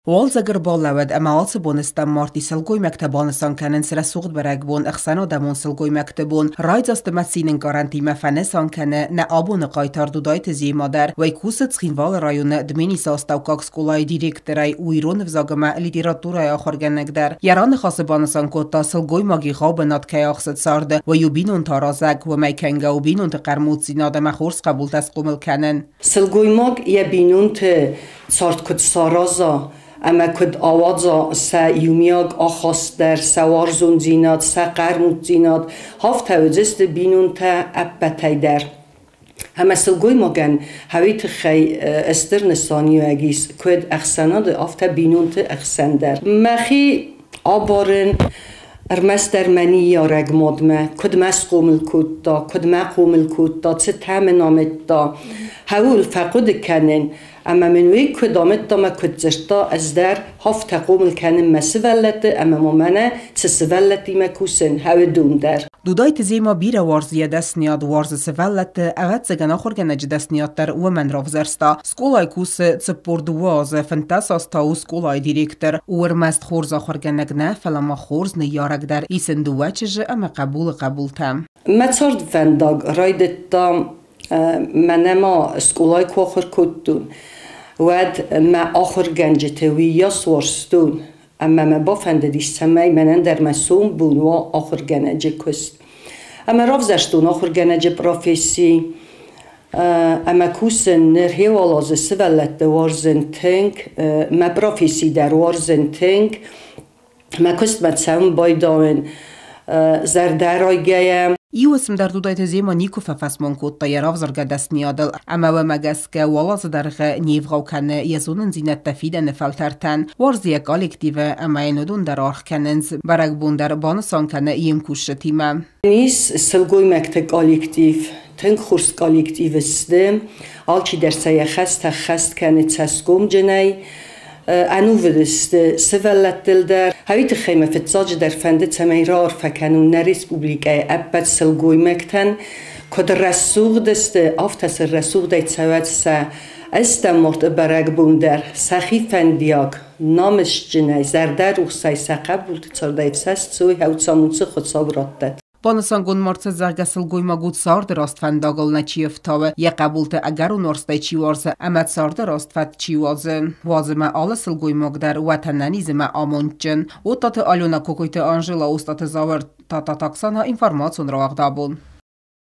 والزجر بالود اما عاصبون استمارتي سلقوي مكتبان سانكنن سر سوق برگبون اخسن آدمون سلقوي مكتبون رايز استمتسینن گارانتی مفنه سانکنه نه آبون قایتار دودایت زی مادر و کوست خینوال رایون دمینی ساستاو کاکس کولای دیرکترای ویرون وزاگما لیتراتورای آخرگنگ در یران خاصبان سانکوتا سلقوي ماگی غاب نات که آخست سارد و یوبینون تارازگ و میکنگا و بینون تقرموت زیناد مخورس قبول تسقومل کنن سلقوي ماگ یه بینون ت سارد کد سارازا اما کد آوازا سا یومیاگ آخاست در سوار زون زیناد سا قرموت زیناد هفت هوزست بینون تا ابتای در اما سلقوي ماگن هویت خی استر نسانی و اگیس کد اخسناد افتا بینون تا اخسن در مخی آبارن ارمس در منی یارگ مادمه کد مس قومل کود دا کد ما قومل کود دا چه تم نامت دا هول فقود کنن اما منوی کدامت دا ما کد زشتا از در هفت قومل کنن مسولت اما ممنه چه سولتی مکوسن هوا دون در دودایت زیما بیر وارزیه دست نیاد وارز سولت اغت زگن آخرگن اج دست نیاد در و من رافزرستا سکولای کوس چپوردواز فنتاس آستاو سکولای دیرکتر ورمست خورز آخرگن اگنه فلما خورز نیارگ در ایسن دوچج اما قبول تم مچارد فنداگ رایدت دا منما سکولای کوخر کدون ود ما آخرگن جتوی یا سورستون اما ما بافند دیش سمی منن در مسوم بون و آخرگن اجه کست اما رافزشتون آخرگن اجه پروفیسی اما کوسن نرهی والازه سولت وارزن تنگ ما پروفیسی در وارزن تنگ ما کست متساون بایداون زردارای گیم ایو اسم در دودایت زیما نیکو ففسمان کود طیراف زرگه دست نیادل اما و مگس که والاز درغه نیفغاو کنه یزونن زینت تفیدن فلترتن وارزیه کالکتیوه اما اینودون در آرخ کننز برگ بون در بانسان کنه ایم کوش تیمه نیس سلقوي مکتب کالکتیف تنگ خورس کالکتیف استم آلچی در سایه خست کنه تسکوم جنای انو ودست سولت دل در هویت خیمه فتزاج در فنده تمیرار فکنون نریسپوبلیکای ابد سلقوي مکتن کد رسوغ دست آفتس رسوغ دایت سواد سا استمرد برگ بون در سخی فندیاگ نامش جنای زرده روح سای ساقه بولد چار دایت سست سوی هوت سامونس خود سابرات داد بانسان گون مرتز زرگه سلقوي ماگود سارد راست فنداگل نچیف تاوه یه قبولت اگر و نرسته چی وارزه امد سارد راست فت چی وازه ما آل سلقوي ماگ در وطن ننیزه ما آمونچن و تات آلونا کوکویت آنجلا استات زاور تاتا تاکسان ها اینفرماسیون را اقدابون